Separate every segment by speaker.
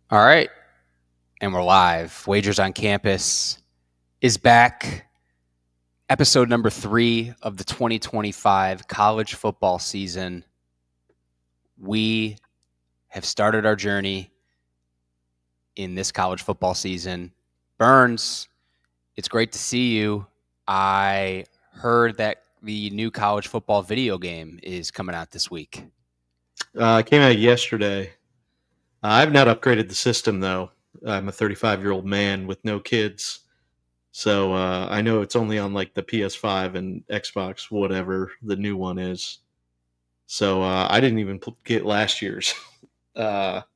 Speaker 1: All right, and we're live. Wagers on Campus is back. Episode number 3 of the 2025 college football season. We have started our journey in this college football season. Burns, it's great to see you. I heard that the new college football video game is coming out this week.
Speaker 2: It came out yesterday. I've not upgraded the system, though. I'm a 35-year-old man with no kids. So I know it's only on like the PS5 and Xbox, whatever the new one is. So I didn't even get last year's. But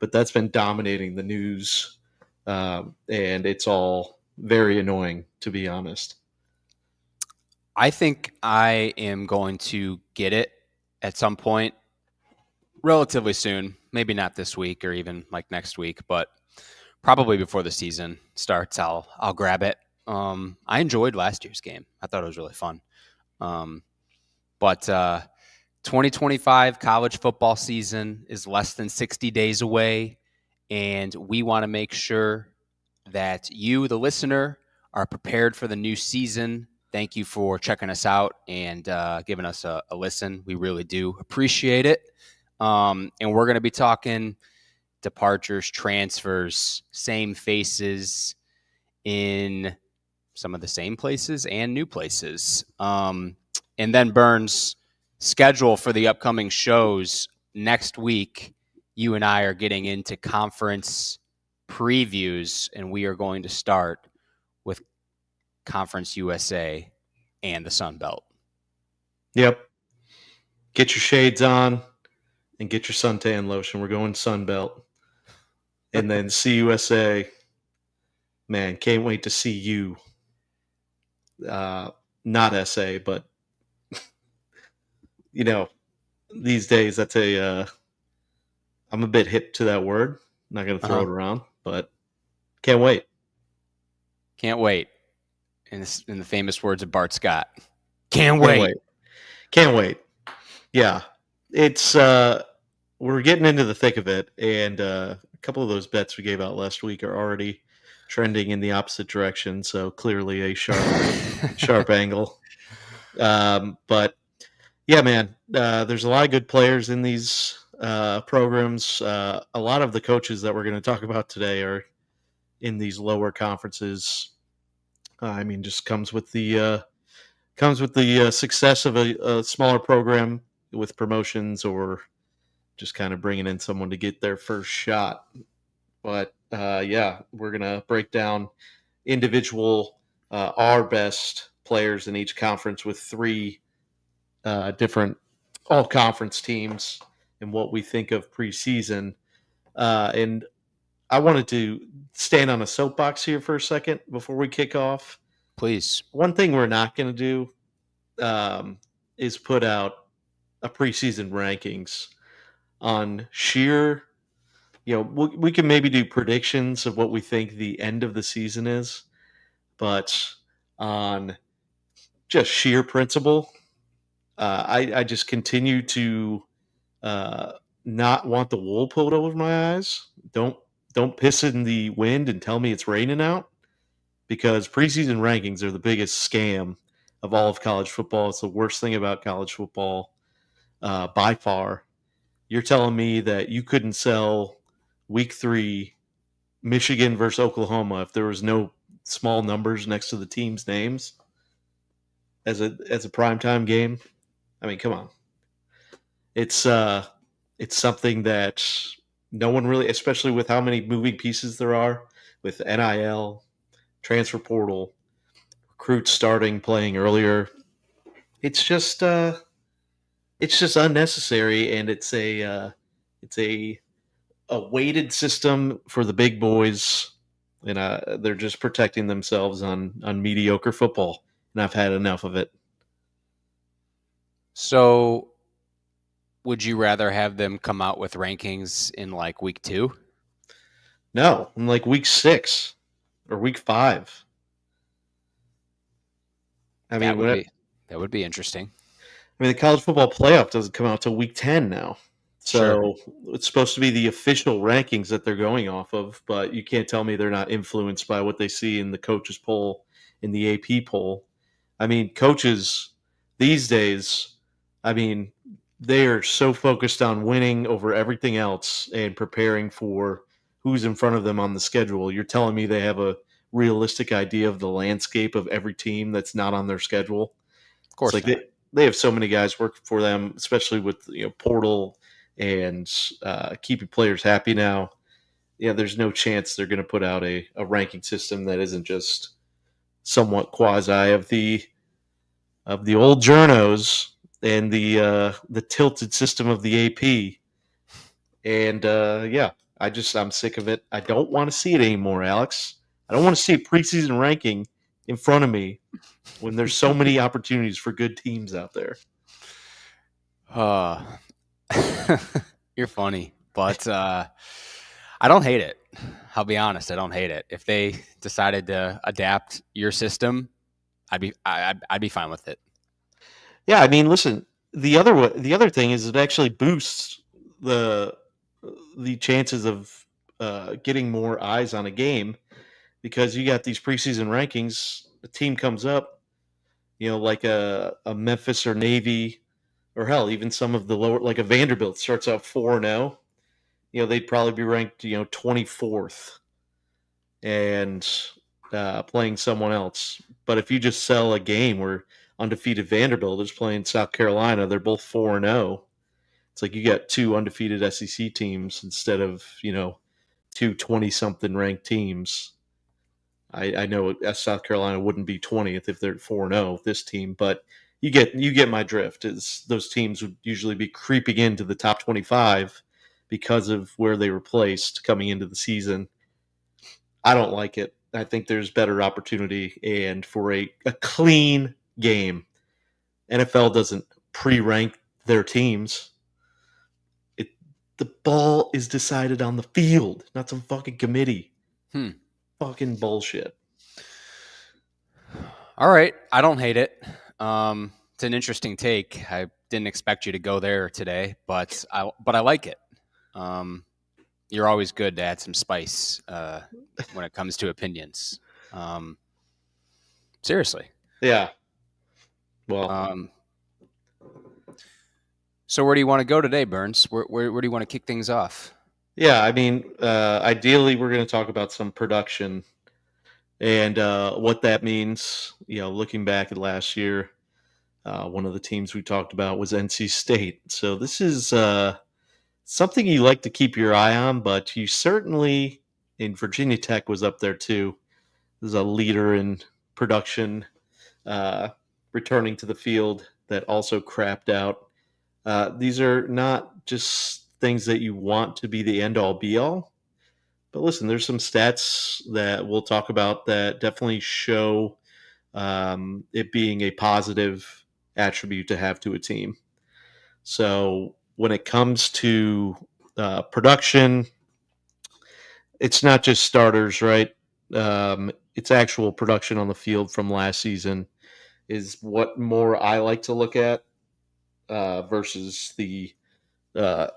Speaker 2: that's been dominating the news. And it's all very annoying, to be honest.
Speaker 1: I think I am going to get it at some point relatively soon. Maybe not this week or even like next week, but probably before the season starts, I'll grab it. I enjoyed last year's game. I thought it was really fun. But 2025 college football season is less than 60 days away, and we want to make sure that you, the listener, are prepared for the new season. Thank you for checking us out and giving us a listen. We really do appreciate it. And we're going to be talking departures, transfers, same faces in some of the same places and new places. And then Burns, schedule for the upcoming shows next week. You and I are getting into conference previews, and we are going to start with Conference USA and the Sun Belt.
Speaker 2: Yep. Get your shades on and get your suntan lotion. We're going Sun Belt. And then CUSA. Man, can't wait to see you. Not SA, but these days that's I'm a bit hip to that word. I'm not going to throw it around, but can't wait.
Speaker 1: Can't wait. In the famous words of Bart Scott, can't wait.
Speaker 2: Can't wait. Yeah, it's we're getting into the thick of it, and a couple of those bets we gave out last week are already trending in the opposite direction. So clearly a sharp angle. But yeah, man, there's a lot of good players in these programs. A lot of the coaches that we're going to talk about today are in these lower conferences. Just comes with the success of a smaller program with promotions, or just kind of bringing in someone to get their first shot. But yeah, we're gonna break down individual our best players in each conference with three different all-conference teams and what we think of preseason. And I wanted to stand on a soapbox here for a second before we kick off.
Speaker 1: Please.
Speaker 2: One thing we're not going to do is put out a preseason rankings on sheer, we can maybe do predictions of what we think the end of the season is, but on just sheer principle, I just continue to not want the wool pulled over my eyes. Don't piss in the wind and tell me it's raining out, because preseason rankings are the biggest scam of all of college football. It's the worst thing about college football by far. You're telling me that you couldn't sell week 3 Michigan versus Oklahoma if there was no small numbers next to the team's names as a primetime game? I mean, come on. It's something that no one really, especially with how many moving pieces there are with NIL, transfer portal, recruits starting, playing earlier. It's just unnecessary, and it's a weighted system for the big boys, and they're just protecting themselves on mediocre football, and I've had enough of it.
Speaker 1: So, would you rather have them come out with rankings in like week 2?
Speaker 2: No, in like week 6 or week 5. I mean,
Speaker 1: that would be interesting.
Speaker 2: I mean, the college football playoff doesn't come out till week 10 now.
Speaker 1: Sure.
Speaker 2: So it's supposed to be the official rankings that they're going off of, but you can't tell me they're not influenced by what they see in the coaches poll, in the AP poll. I mean, coaches these days, I mean, they are so focused on winning over everything else and preparing for who's in front of them on the schedule. You're telling me they have a realistic idea of the landscape of every team that's not on their schedule?
Speaker 1: Of
Speaker 2: It's
Speaker 1: course
Speaker 2: like
Speaker 1: not.
Speaker 2: they have so many guys working for them, especially with portal and keeping players happy now. Yeah, there's no chance they're going to put out a ranking system that isn't just somewhat quasi of the old journos and the tilted system of the AP. And yeah, I'm sick of it. I don't want to see it anymore, Alex. I don't want to see a preseason ranking in front of me when there's so many opportunities for good teams out there.
Speaker 1: Uh, you're funny, but I don't hate it. I'll be honest, I don't hate it. If they decided to adapt your system, I'd be fine with it.
Speaker 2: Yeah, I mean, listen, the other thing is it actually boosts the the chances of getting more eyes on a game because you got these preseason rankings. The team comes up, like a Memphis or Navy, or hell, even some of the lower, like a Vanderbilt starts out 4-0. They'd probably be ranked 24th and playing someone else. But if you just sell a game where undefeated Vanderbilt is playing South Carolina, they're both 4-0. It's like you got two undefeated SEC teams instead of two 20-something ranked teams. I know South Carolina wouldn't be 20th if they're 4-0 this team, but you get my drift. Is those teams would usually be creeping into the top 25 because of where they were placed coming into the season. I don't like it. I think there's better opportunity and for a clean game. NFL doesn't pre-rank their teams. It The ball is decided on the field, not some fucking committee.
Speaker 1: Hmm.
Speaker 2: Fucking bullshit.
Speaker 1: All right, I don't hate it. It's an interesting take. I didn't expect you to go there today, but I like it. Um, you're always good to add some spice when it comes to opinions. Um, seriously.
Speaker 2: Yeah. Well,
Speaker 1: Um, so where do you want to go today, Burns? Where do you want to kick things off?
Speaker 2: yeah, I mean, ideally, we're going to talk about some production and what that means. Looking back at last year, one of the teams we talked about was NC State. So this is something you like to keep your eye on, but you certainly, in Virginia Tech was up there too. There's a leader in production, uh, returning to the field that also crapped out. These are not just things that you want to be the end all be all. But listen, there's some stats that we'll talk about that definitely show it being a positive attribute to have to a team. So when it comes to production, it's not just starters, right? It's actual production on the field from last season is what more I like to look at versus the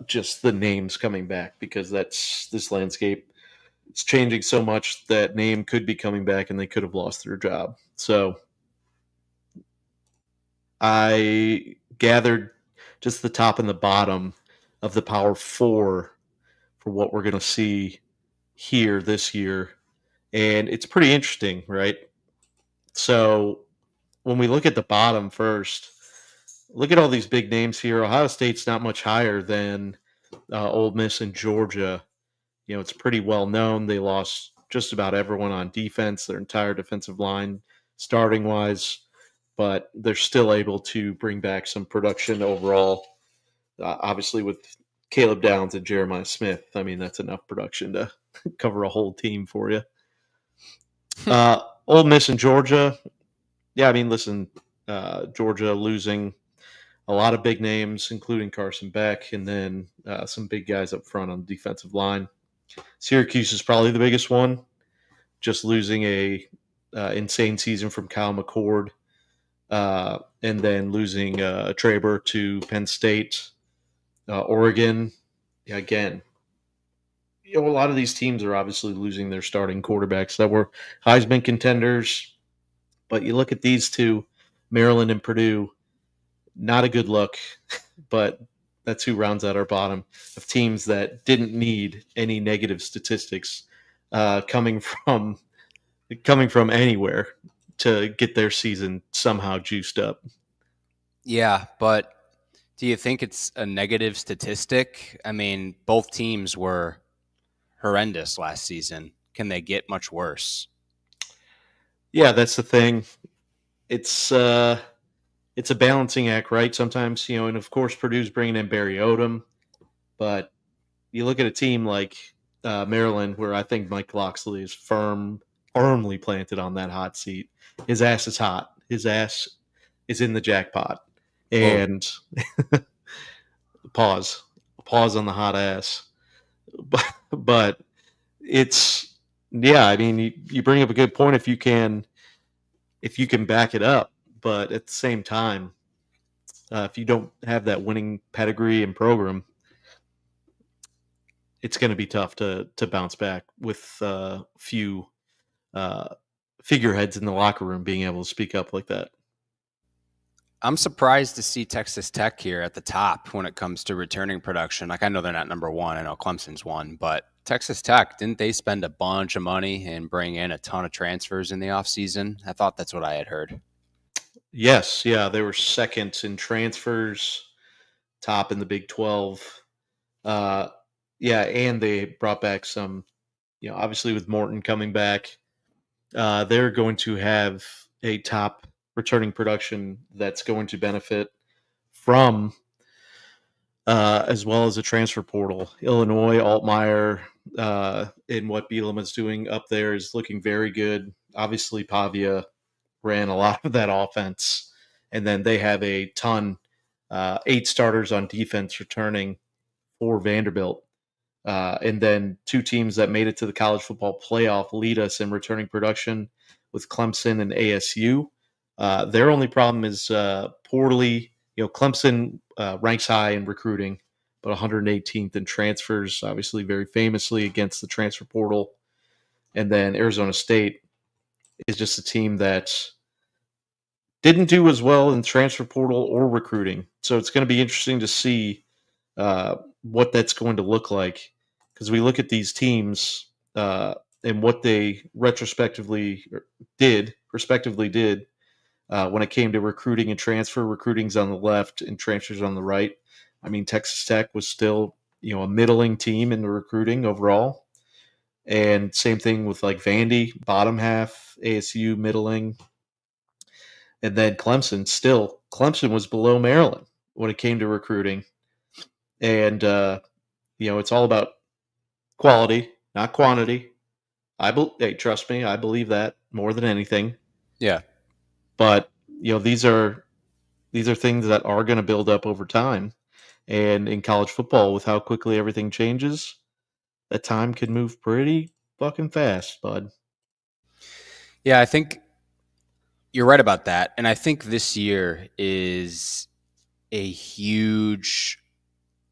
Speaker 2: just the names coming back because that's this landscape. It's changing so much that name could be coming back and they could have lost their job. So I gathered just the top and the bottom of the Power Four for what we're going to see here this year. And it's pretty interesting, right? So when we look at the bottom first, look at all these big names here. Ohio State's not much higher than Ole Miss and Georgia. It's pretty well known. They lost just about everyone on defense, their entire defensive line, starting wise, but they're still able to bring back some production overall. Obviously, with Caleb Downs and Jeremiah Smith, I mean, that's enough production to cover a whole team for you. Ole Miss and Georgia, yeah, I mean, listen, Georgia losing a lot of big names, including Carson Beck, and then some big guys up front on the defensive line. Syracuse is probably the biggest one, just losing a insane season from Kyle McCord, and then losing Traber to Penn State. Oregon, yeah, again, a lot of these teams are obviously losing their starting quarterbacks that were Heisman contenders. But you look at these two, Maryland and Purdue, not a good look. But that's who rounds out our bottom of teams that didn't need any negative statistics coming from anywhere to get their season somehow juiced up.
Speaker 1: Yeah, but do you think it's a negative statistic? I mean, both teams were horrendous last season. Can they get much worse?
Speaker 2: Yeah, that's the thing. It's it's a balancing act, right? Sometimes, and of course Purdue's bringing in Barry Odom, but you look at a team like Maryland, where I think Mike Locksley is firmly planted on that hot seat. His ass is hot. His ass is in the jackpot.
Speaker 1: Whoa.
Speaker 2: And pause, pause on the hot ass. But it's yeah. I mean, you bring up a good point if you can back it up, but at the same time, if you don't have that winning pedigree and program, it's going to be tough to bounce back with few uh, figureheads in the locker room being able to speak up like that.
Speaker 1: I'm surprised to see Texas Tech here at the top when it comes to returning production. Like, I know they're not number one. I know Clemson's one, but Texas Tech, didn't they spend a bunch of money and bring in a ton of transfers in the offseason? I thought that's what I had heard.
Speaker 2: Yes, yeah, they were second in transfers, top in the Big 12. Uh, yeah, and they brought back some, obviously with Morton coming back, they're going to have a top returning production that's going to benefit from as well as a transfer portal. Illinois, Altmaier, and what Bielema is doing up there is looking very good. Obviously, Pavia ran a lot of that offense, and then they have a ton, 8 starters on defense returning for Vanderbilt. And then 2 teams that made it to the college football playoff lead us in returning production with Clemson and ASU. Their only problem is poorly. Clemson ranks high in recruiting, but 118th in transfers, obviously very famously against the transfer portal. And then Arizona State is just a team that didn't do as well in transfer portal or recruiting. So it's going to be interesting to see what that's going to look like because we look at these teams and what they respectively did when it came to recruiting and transfer. Recruiting's on the left and transfers on the right. I mean, Texas Tech was still a middling team in the recruiting overall, and same thing with like Vandy, bottom half, ASU middling, and then Clemson was below Maryland when it came to recruiting, and it's all about quality, not quantity. Hey, trust me, I believe that more than anything.
Speaker 1: Yeah.
Speaker 2: But these are things that are going to build up over time, and in college football, with how quickly everything changes, that time can move pretty fucking fast, bud.
Speaker 1: Yeah, I think you're right about that. And I think this year is a huge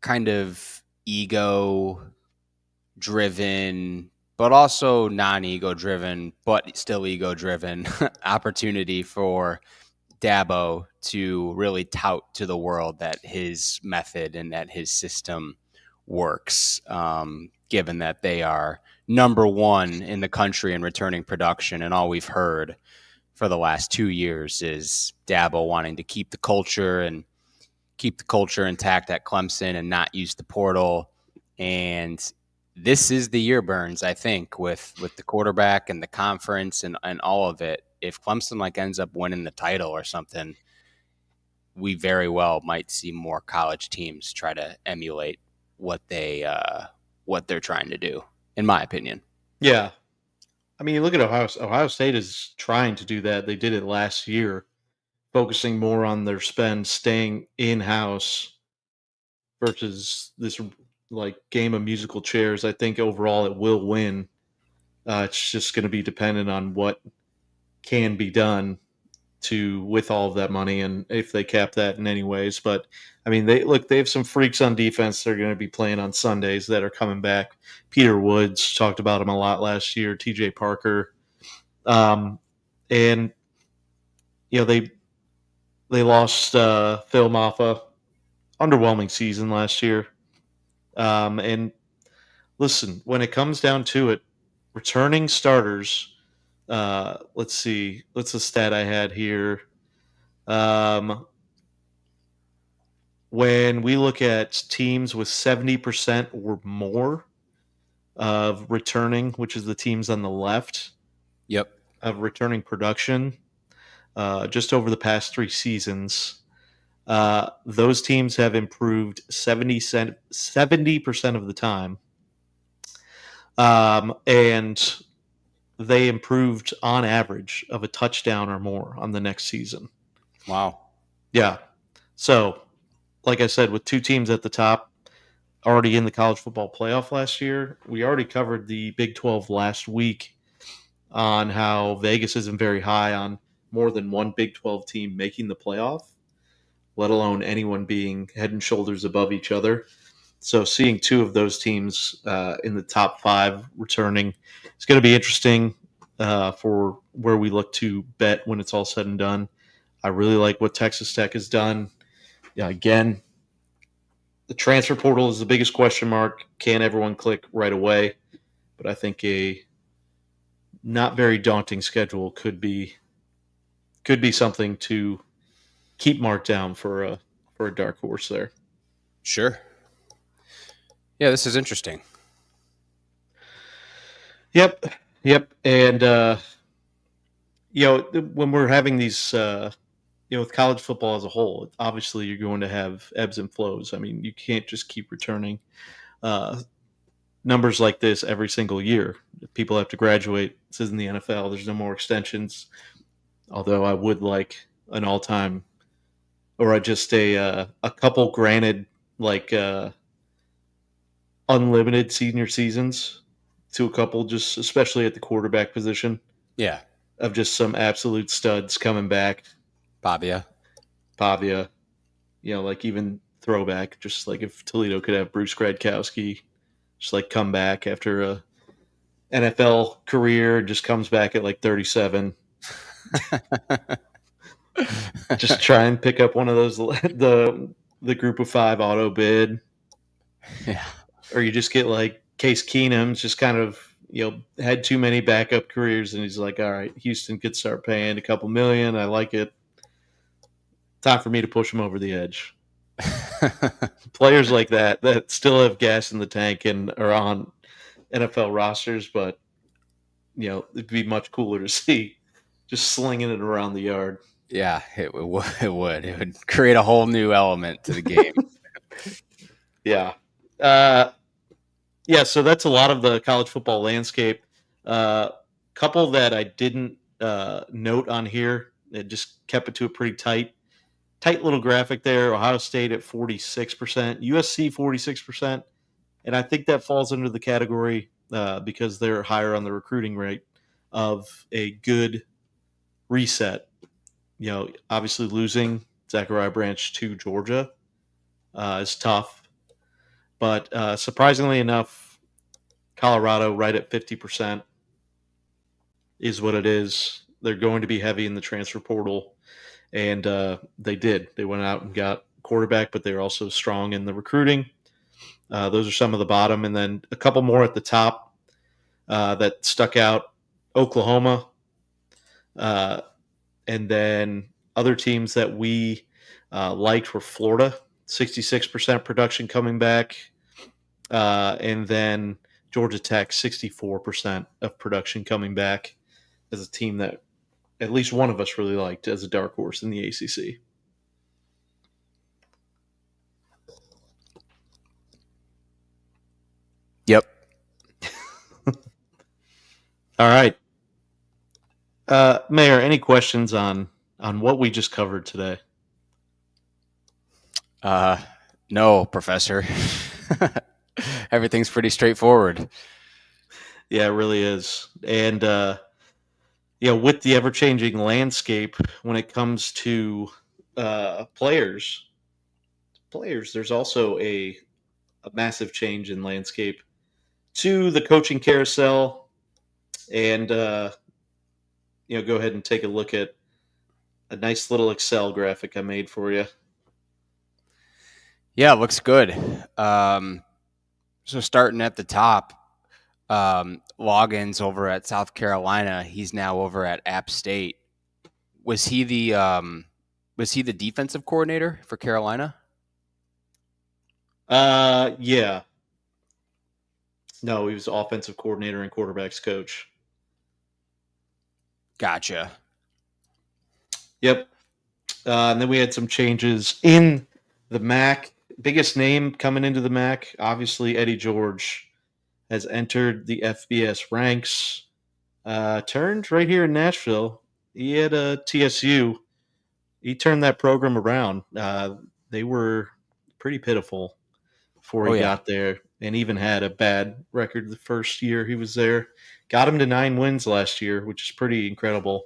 Speaker 1: kind of ego driven, but also non ego driven, but still ego driven opportunity for Dabo to really tout to the world that his method and that his system works, given that they are number one in the country in returning production. And all we've heard for the last 2 years is Dabo wanting to keep the culture intact at Clemson and not use the portal. And this is the year, Burns, I think, with the quarterback and the conference and all of it. If Clemson ends up winning the title or something, we very well might see more college teams try to emulate what they're trying to do, in my opinion.
Speaker 2: Yeah, I mean, you look at Ohio. Ohio State is trying to do that. They did it last year, focusing more on their spend, staying in house versus this like game of musical chairs. I think overall it will win. It's just going to be dependent on what can be done with all of that money, and if they cap that in any ways. But I mean, they have some freaks on defense that are going to be playing on Sundays that are coming back. Peter Woods, talked about him a lot last year. TJ Parker, and they lost Phil Maffa, underwhelming season last year. And listen, when it comes down to it, returning starters. Let's see. What's the stat I had here? When we look at teams with 70% or more of returning, which is the teams on the left, of returning production, just over the past 3 seasons, those teams have improved 70% of the time. And they improved on average of a touchdown or more on the next season.
Speaker 1: Wow.
Speaker 2: Yeah. So, like I said, with 2 teams at the top already in the college football playoff last year, we already covered the Big 12 last week on how Vegas isn't very high on more than one Big 12 team making the playoff, let alone anyone being head and shoulders above each other. So seeing 2 of those teams in the top 5 returning is going to be interesting for where we look to bet when it's all said and done. I really like what Texas Tech has done. Yeah, again, the transfer portal is the biggest question mark. Can everyone click right away? But I think a not very daunting schedule could be something to keep marked down for a dark horse there.
Speaker 1: Sure. Yeah, this is interesting.
Speaker 2: Yep. And when we're having these, with college football as a whole, obviously you're going to have ebbs and flows. I mean, you can't just keep returning numbers like this every single year. People have to graduate. This isn't the NFL. There's no more extensions. Although I would like an all-time, or just a couple granted like unlimited senior seasons to a couple, just especially at the quarterback position.
Speaker 1: Yeah.
Speaker 2: Of just some absolute studs coming back.
Speaker 1: Pavia.
Speaker 2: Like even throwback, just like if Toledo could have Bruce Gradkowski just like come back after a NFL career, just comes back at like 37. Just try and pick up one of those, the group of 5 auto bid.
Speaker 1: Yeah.
Speaker 2: Or you just get like Case Keenum's just kind of, had too many backup careers, and he's like, all right, Houston could start paying a couple million. I like it. Time for me to push him over the edge. Players like that still have gas in the tank and are on NFL rosters, but it'd be much cooler to see just slinging it around the yard.
Speaker 1: Yeah, it would. It would create a whole new element to the game.
Speaker 2: Yeah. So that's a lot of the college football landscape. Couple that I didn't note on here, it just kept it to a pretty tight little graphic there. Ohio State at 46%, USC 46%, and I think that falls under the category because they're higher on the recruiting rate of a good reset. Obviously losing Zachariah Branch to Georgia is tough, but surprisingly enough, Colorado right at 50% is what it is. They're going to be heavy in the transfer portal. And they did. They went out and got quarterback, but they're also strong in the recruiting. Those are some of the bottom. And then a couple more at the top that stuck out. Oklahoma. And then other teams that we liked were Florida, 66% production coming back. And then Georgia Tech, 64% of production coming back as a team that at least one of us really liked as a dark horse in the ACC.
Speaker 1: Yep.
Speaker 2: All right. Mayor, any questions on what we just covered today?
Speaker 1: No, Professor. Everything's pretty straightforward.
Speaker 2: Yeah, it really is. And with the ever changing landscape when it comes to players, there's also a massive change in landscape to the coaching carousel. And go ahead and take a look at a nice little Excel graphic I made for you.
Speaker 1: Yeah, it looks good. So starting at the top, Loggins over at South Carolina. He's now over at App State. Was he the defensive coordinator for Carolina?
Speaker 2: Yeah. No, he was offensive coordinator and quarterbacks coach.
Speaker 1: Gotcha.
Speaker 2: Yep. And then we had some changes in the MAC. Biggest name coming into the MAC, obviously Eddie George has entered the FBS ranks. Turned right here in Nashville. He had a TSU. He turned that program around. They were pretty pitiful before he got there, and even had a bad record the first year he was there. Got him to 9 wins last year, which is pretty incredible.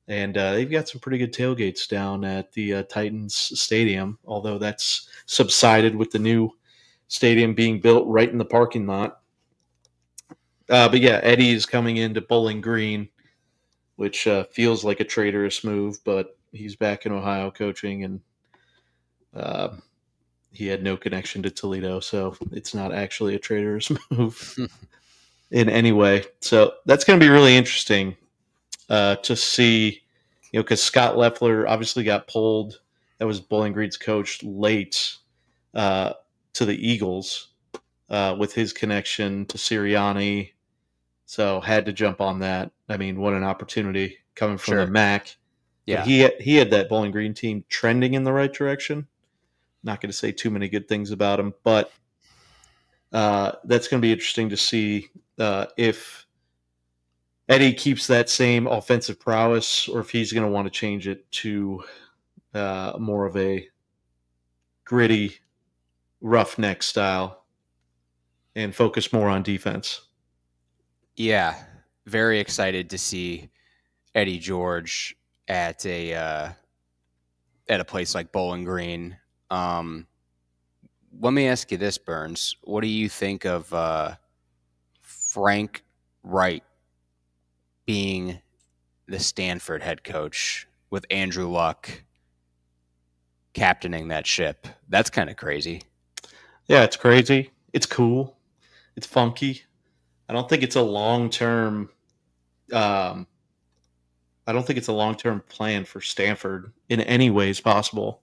Speaker 2: And they've got some pretty good tailgates down at the Titans Stadium, although that's subsided with the new stadium being built right in the parking lot. But yeah, Eddie is coming into Bowling Green, which feels like a traitorous move, but he's back in Ohio coaching, and he had no connection to Toledo, so it's not actually a traitorous move in any way. So that's going to be really interesting to see, because Scott Leffler obviously got pulled. That was Bowling Green's coach late to the Eagles with his connection to Sirianni. So had to jump on that. I mean, what an opportunity coming from the MAC. Yeah. But he had that Bowling Green team trending in the right direction. Not going to say too many good things about him, but that's going to be interesting to see if Eddie keeps that same offensive prowess, or if he's going to want to change it to more of a gritty, roughneck style and focus more on defense.
Speaker 1: Yeah, very excited to see Eddie George at a place like Bowling Green. Let me ask you this, Burns. What do you think of Frank Wright being the Stanford head coach with Andrew Luck captaining that ship? That's kind of crazy.
Speaker 2: Yeah, it's crazy. It's cool. It's funky. I don't think it's a long-term I don't think it's a long-term plan for Stanford in any ways possible.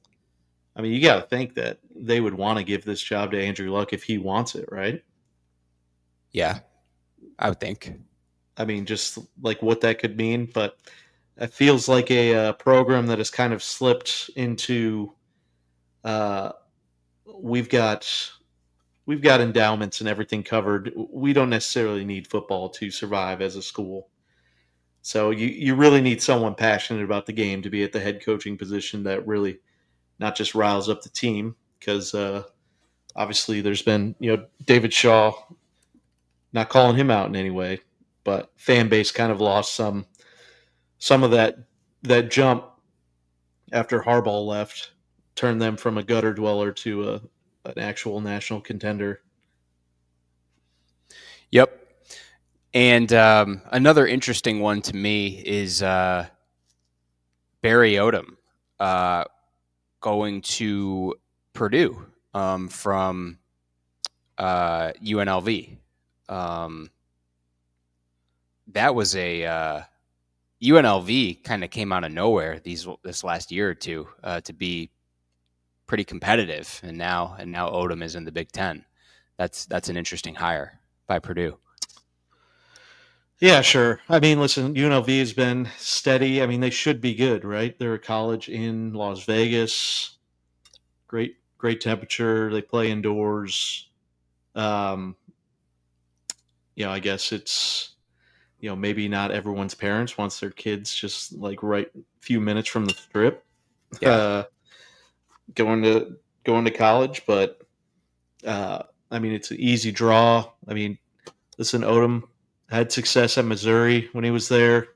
Speaker 2: I mean, you got to think that they would want to give this job to Andrew Luck if he wants it, right?
Speaker 1: Yeah, I would think. I
Speaker 2: mean, just like what that could mean, but it feels like a program that has kind of slipped into. We've got endowments and everything covered. We don't necessarily need football to survive as a school. So you really need someone passionate about the game to be at the head coaching position that really not just riles up the team, because obviously there's been, David Shaw, not calling him out in any way, but fan base kind of lost some of that jump after Harbaugh left, turned them from a gutter dweller to an actual national contender.
Speaker 1: Yep. And another interesting one to me is Barry Odom going to Purdue from UNLV. That was a UNLV kind of came out of nowhere this last year or two to be pretty competitive, and now Odom is in the Big Ten. That's an interesting hire by Purdue.
Speaker 2: Yeah, sure. I mean, listen, UNLV has been steady. I mean, they should be good, right? They're a college in Las Vegas. Great temperature. They play indoors. I guess it's, maybe not everyone's parents wants their kids just like right a few minutes from the strip. Yeah. Going to college, but I mean, it's an easy draw. I mean, listen, Odom had success at Missouri when he was there.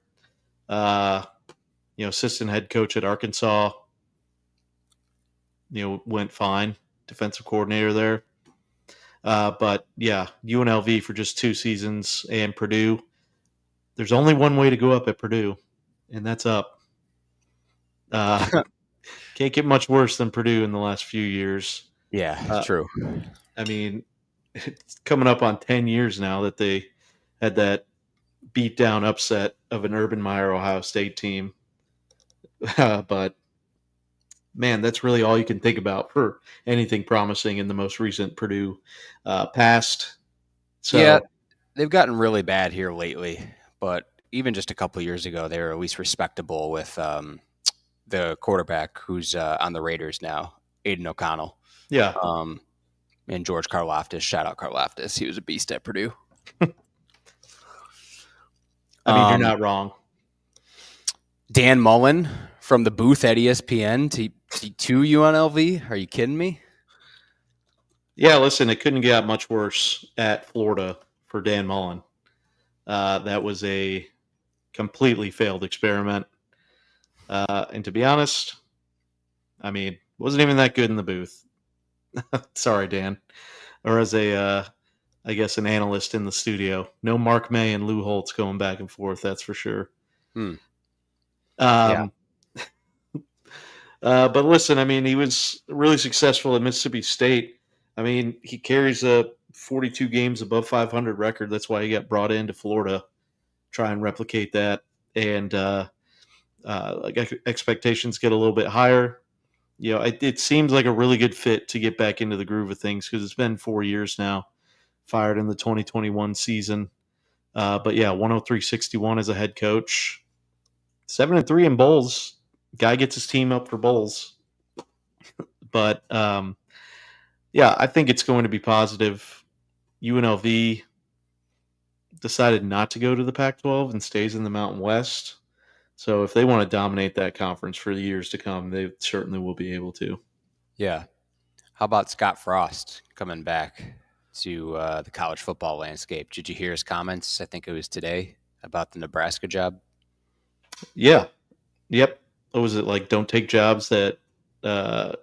Speaker 2: Uh, assistant head coach at Arkansas, went fine. Defensive coordinator there. But yeah, UNLV for just 2 seasons, and Purdue. There's only one way to go up at Purdue, and that's up. Can't get much worse than Purdue in the last few years.
Speaker 1: Yeah,
Speaker 2: Uh,
Speaker 1: true.
Speaker 2: I mean, it's coming up on 10 years now that they had that beat down upset of an Urban Meyer Ohio State team. But man, that's really all you can think about for anything promising in the most recent Purdue past.
Speaker 1: Yeah,
Speaker 2: So
Speaker 1: they've gotten really bad here lately, but even just a couple of years ago, they were at least respectable with the quarterback who's on the Raiders now, Aiden O'Connell,
Speaker 2: yeah,
Speaker 1: um, and George Karlaftis. Shout out Karlaftis. He was a beast at Purdue.
Speaker 2: I mean, you're not wrong.
Speaker 1: Dan Mullen from the booth at ESPN to UNLV. Are you kidding me?
Speaker 2: Yeah, listen, it couldn't get much worse at Florida for Dan Mullen. That was a completely failed experiment. And to be honest, I mean, wasn't even that good in the booth. Sorry, Dan. Or as I guess, an analyst in the studio. No Mark May and Lou Holtz going back and forth, that's for sure.
Speaker 1: Yeah.
Speaker 2: Um, but listen, I mean, he was really successful at Mississippi State. I mean, he carries a 42 games above 500 record. That's why he got brought into Florida, try and replicate that. And expectations get a little bit higher. It seems like a really good fit to get back into the groove of things because it's been 4 years now. Fired in the 2021 season. But yeah, 103-61 as a head coach. 7-3 in bowls. Guy gets his team up for bowls. But yeah, I think it's going to be positive. UNLV decided not to go to the Pac-12 and stays in the Mountain West. So if they want to dominate that conference for the years to come, they certainly will be able to.
Speaker 1: Yeah. How about Scott Frost coming back to the college football landscape? Did you hear his comments? I think it was today about the Nebraska job.
Speaker 2: Yeah. Yep. What was it like? Don't take jobs that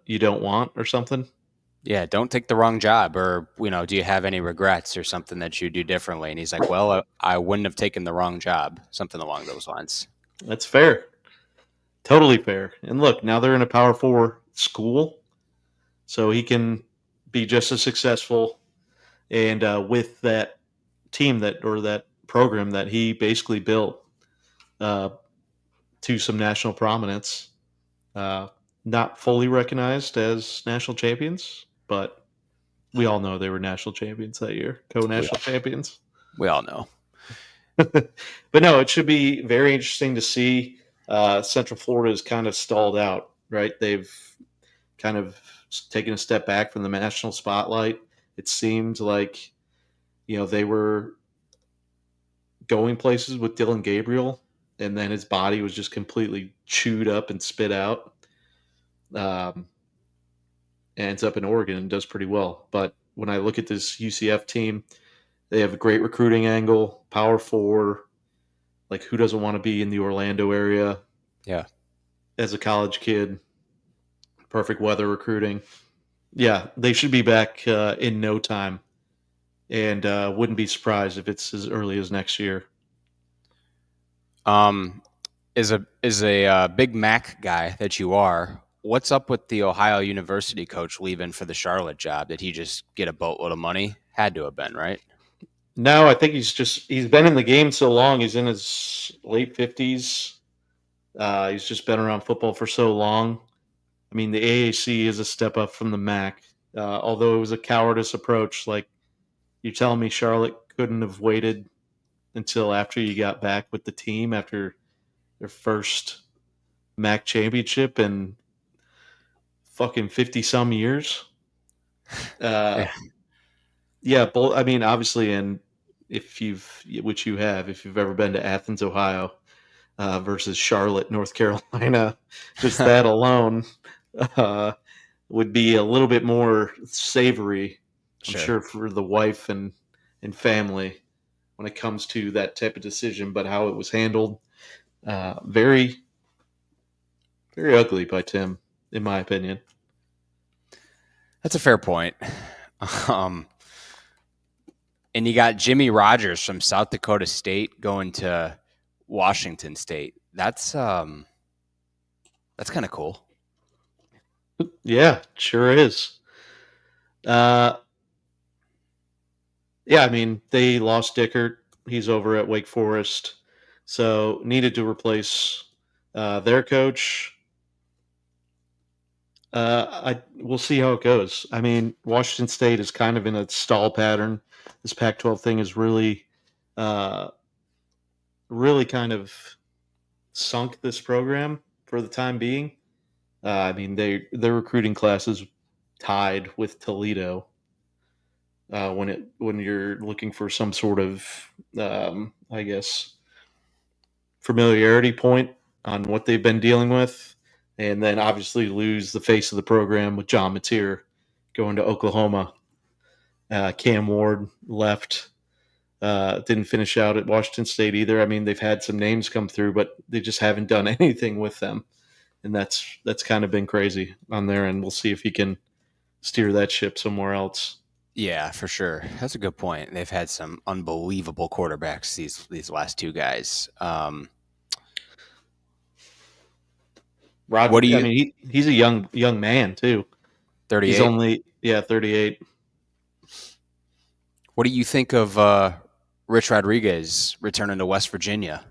Speaker 2: you don't want or something?
Speaker 1: Yeah, don't take the wrong job, or do you have any regrets or something that you do differently? And he's like, well, I wouldn't have taken the wrong job, something along those lines.
Speaker 2: That's fair. Totally fair. And look, now they're in a Power 4 school, so he can be just as successful. And with that team that program that he basically built to some national prominence, not fully recognized as national champions, but we all know they were national champions that year, co-national champions.
Speaker 1: We all know.
Speaker 2: But no, it should be very interesting to see. Central Florida is kind of stalled out, right? They've kind of taken a step back from the national spotlight. It seemed like, they were going places with Dylan Gabriel, and then his body was just completely chewed up and spit out. Ends up in Oregon and does pretty well. But when I look at this UCF team, they have a great recruiting angle, Power 4. Like, who doesn't want to be in the Orlando area?
Speaker 1: Yeah.
Speaker 2: As a college kid, perfect weather recruiting. Yeah, they should be back in no time, and wouldn't be surprised if it's as early as next year.
Speaker 1: Is a Big Mac guy that you are, what's up with the Ohio University coach leaving for the Charlotte job? Did he just get a boatload of money? Had to have been, right?
Speaker 2: No, I think he's been in the game so long. He's in his late 50s. He's just been around football for so long. I mean, the AAC is a step up from the MAC, although it was a cowardice approach. Like, you're telling me Charlotte couldn't have waited until after you got back with the team after their first MAC championship in fucking 50-some years?
Speaker 1: Yeah.
Speaker 2: Yeah, I mean, obviously, and if you've ever been to Athens, Ohio, versus Charlotte, North Carolina, just that alone would be a little bit more savory, I'm sure, for the wife and family when it comes to that type of decision. But how it was handled, Very, very ugly by Tim, in my opinion.
Speaker 1: That's a fair point. Um, and you got Jimmy Rogers from South Dakota State going to Washington State. That's kind of cool.
Speaker 2: Yeah, sure is. Uh, yeah, I mean, they lost Dickert. He's over at Wake Forest. So needed to replace their coach. We'll see how it goes. I mean, Washington State is kind of in a stall pattern. This Pac-12 thing is uh, really kind of sunk this program for the time being. I mean, their recruiting class is tied with Toledo. When you're looking for some sort of, I guess, familiarity point on what they've been dealing with, and then obviously lose the face of the program with John Mateer going to Oklahoma. Cam Ward left. Didn't finish out at Washington State either. I mean, they've had some names come through, but they just haven't done anything with them, and that's kind of been crazy on there. And we'll see if he can steer that ship somewhere else.
Speaker 1: Yeah, for sure. That's a good point. They've had some unbelievable quarterbacks these last two guys.
Speaker 2: Rod,
Speaker 1: What do
Speaker 2: I
Speaker 1: you
Speaker 2: mean, he's a young man too. He's
Speaker 1: 38?
Speaker 2: only 38.
Speaker 1: What do you think of Rich Rodriguez returning to West Virginia?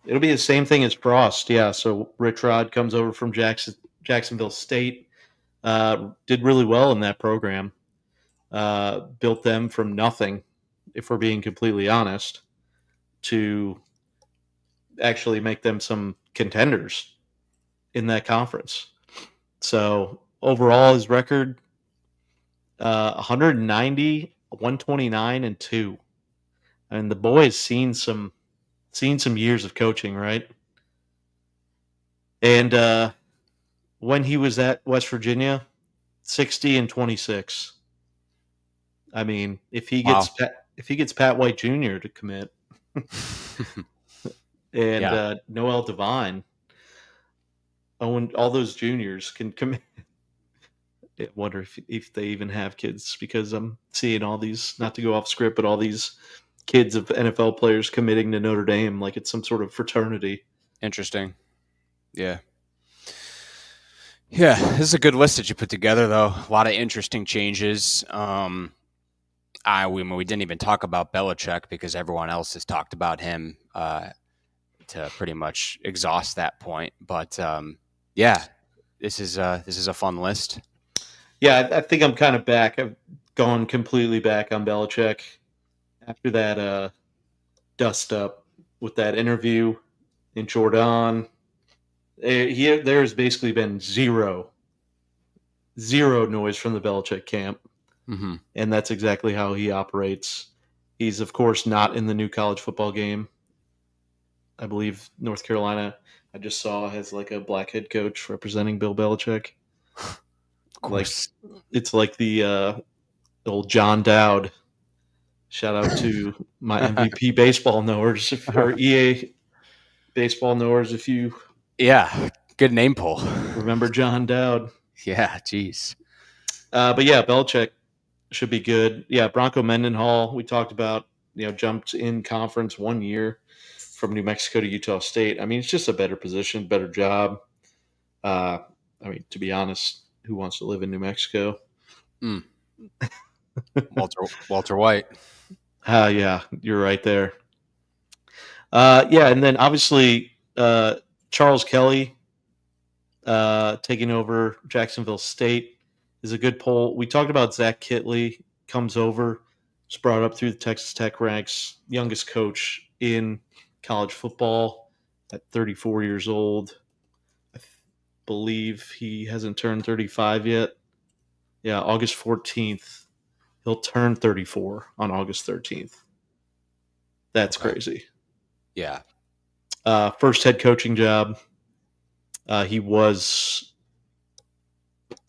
Speaker 2: It'll be the same thing as Frost, yeah. So Rich Rod comes over from Jacksonville State, did really well in that program, built them from nothing, if we're being completely honest, to actually make them some contenders in that conference. So overall, his record 190, 129, and 2. And the boy has seen some years of coaching, right? And when he was at West Virginia, 60 and 26. I mean, if he gets
Speaker 1: Wow.
Speaker 2: if he gets Pat White Jr. to commit and
Speaker 1: Yeah,
Speaker 2: Noel Devine, Owen, all those juniors can commit. I wonder if they even have kids, because I'm seeing all these, not to go off script, but all these kids of NFL players committing to Notre Dame like it's some sort of fraternity.
Speaker 1: interesting. Yeah. Yeah, this is a good list that you put together, though. A lot of interesting changes. We didn't even talk about Belichick because everyone else has talked about him to pretty much exhaust that point. But yeah, this is a fun list.
Speaker 2: Yeah, I think I'm kind of back. I've gone completely back on Belichick after that dust up with that interview in Jordan. There's basically been zero noise from the Belichick camp,
Speaker 1: Mm-hmm.
Speaker 2: and that's exactly how he operates. He's of course not in the new college football game. I believe North Carolina, I just saw, has like a black head coach representing Bill Belichick.
Speaker 1: Of
Speaker 2: Like
Speaker 1: course.
Speaker 2: it's like the old John Dowd. Shout out to my MVP baseball knowers, or EA baseball knowers, if you
Speaker 1: Yeah, good name pull.
Speaker 2: remember John Dowd.
Speaker 1: Yeah, geez.
Speaker 2: But yeah, Belichick should be good. Yeah, Bronco Mendenhall, we talked about, jumped in conference 1 year from New Mexico to Utah State. I mean, it's just a better position, better job. Uh, I mean, to be honest, who wants to live in New Mexico?
Speaker 1: Mm. Walter White.
Speaker 2: Yeah, you're right there. Yeah, and then obviously Charles Kelly taking over Jacksonville State is a good poll. We talked about Zach Kitley comes over, was brought up through the Texas Tech ranks, youngest coach in college football at 34 years old. I believe he hasn't turned 35 yet. Yeah, August 14th. He'll turn 34 on August 13th. That's
Speaker 1: Okay.
Speaker 2: crazy.
Speaker 1: Yeah.
Speaker 2: First head coaching job. He was,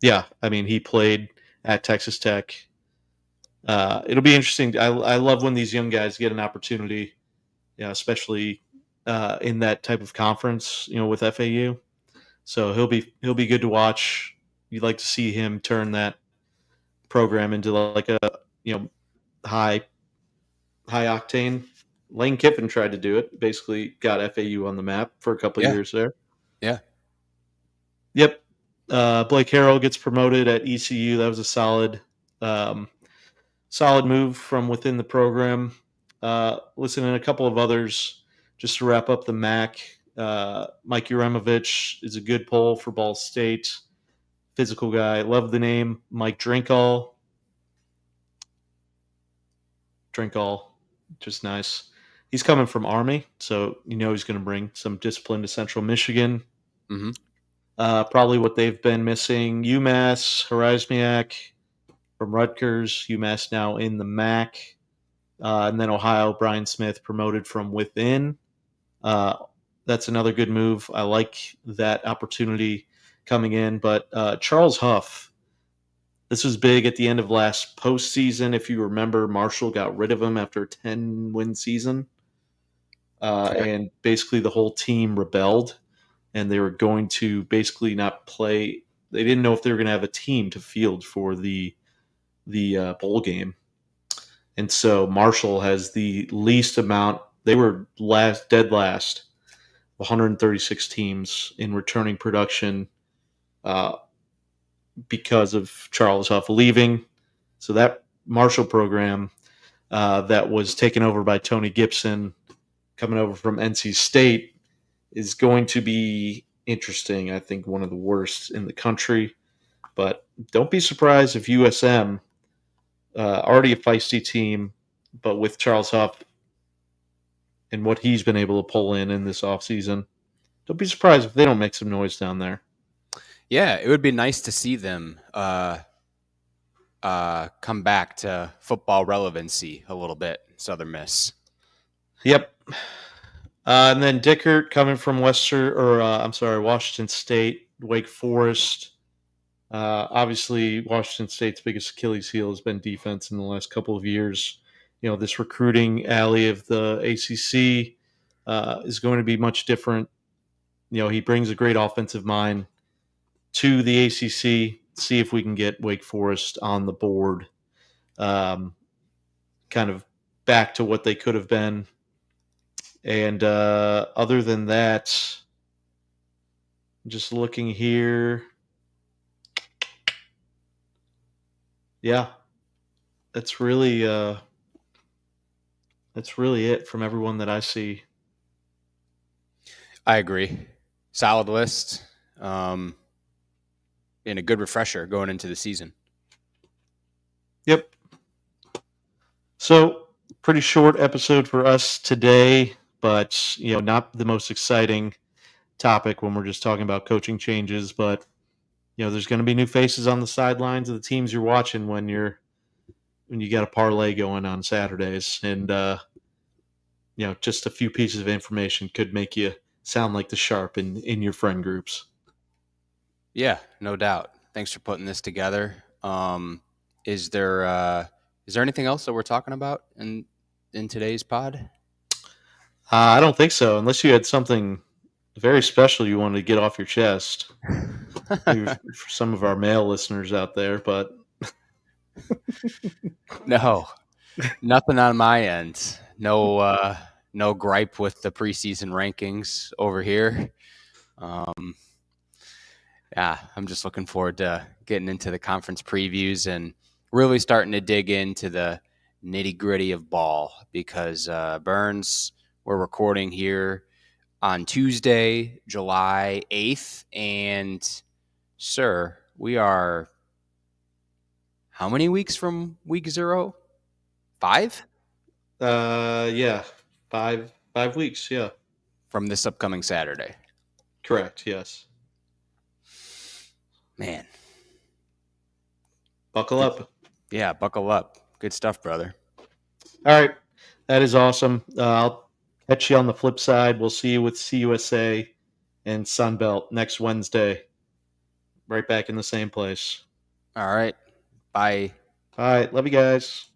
Speaker 2: yeah, I mean, he played at Texas Tech. It'll be interesting. I love when these young guys get an opportunity, especially in that type of conference, with FAU. So he'll be good to watch. You'd like to see him turn that program into like a high octane. Lane Kiffin tried to do it. Basically, got FAU on the map for a couple of
Speaker 1: Yeah.
Speaker 2: years there.
Speaker 1: Yeah.
Speaker 2: Yep. Blake Harrell gets promoted at ECU. That was a um, solid move from within the program. Listen, and a couple of others just to wrap up the MAC. Mike Uremovich is a good pull for Ball State. Physical guy. Love the name. Mike Drinkall. Just nice. He's coming from Army, so he's going to bring some discipline to Central Michigan.
Speaker 1: Mm-hmm.
Speaker 2: Probably what they've been missing. UMass, Harazmiak from Rutgers. UMass now in the MAC. And then Ohio, Brian Smith promoted from within. That's another good move. I like that opportunity coming in. But Charles Huff, this was big at the end of last postseason. If you remember, Marshall got rid of him after a 10-win season. And basically the whole team rebelled, and they were going to basically not play. They didn't know if they were going to have a team to field for the bowl game. And so Marshall has the least amount. They were dead last, 136 teams in returning production because of Charles Huff leaving. So that Marshall program that was taken over by Tony Gibson, coming over from NC State, is going to be interesting. I think one of the worst in the country. But don't be surprised if USM, already a feisty team, but with Charles Huff and what he's been able to pull in this offseason, don't be surprised if they don't make some noise down there.
Speaker 1: Yeah, it would be nice to see them come back to football relevancy a little bit, Southern Miss.
Speaker 2: Yep. And then Dickert coming from Washington State, Wake Forest. Obviously, Washington State's biggest Achilles heel has been defense in the last couple of years. This recruiting alley of the ACC is going to be much different. He brings a great offensive mind to the ACC. See if we can get Wake Forest on the board, kind of back to what they could have been. And other than that, just looking here, yeah, that's really it from everyone that I see.
Speaker 1: I agree. Solid list. And a good refresher going into the season.
Speaker 2: Yep. So pretty short episode for us today, but not the most exciting topic when we're just talking about coaching changes. But there's going to be new faces on the sidelines of the teams you're watching when you got a parlay going on Saturdays, and just a few pieces of information could make you sound like the sharp in your friend groups.
Speaker 1: Yeah, no doubt. Thanks for putting this together. Is there anything else that we're talking about in today's pod?
Speaker 2: I don't think so, unless you had something very special you wanted to get off your chest. For some of our male listeners out there, but
Speaker 1: no, nothing on my end. No gripe with the preseason rankings over here. Yeah, I'm just looking forward to getting into the conference previews and really starting to dig into the nitty gritty of ball because Burns, we're recording here on Tuesday, July 8th. And, sir, we are how many weeks from week 0? 5?
Speaker 2: Yeah, 5 weeks, yeah.
Speaker 1: From this upcoming Saturday.
Speaker 2: Correct, yes.
Speaker 1: Man.
Speaker 2: Buckle up.
Speaker 1: Yeah, buckle up. Good stuff, brother.
Speaker 2: All right. That is awesome. I'll catch you on the flip side. We'll see you with CUSA and Sunbelt next Wednesday. Right back in the same place.
Speaker 1: All right. Bye.
Speaker 2: All right. Love you guys.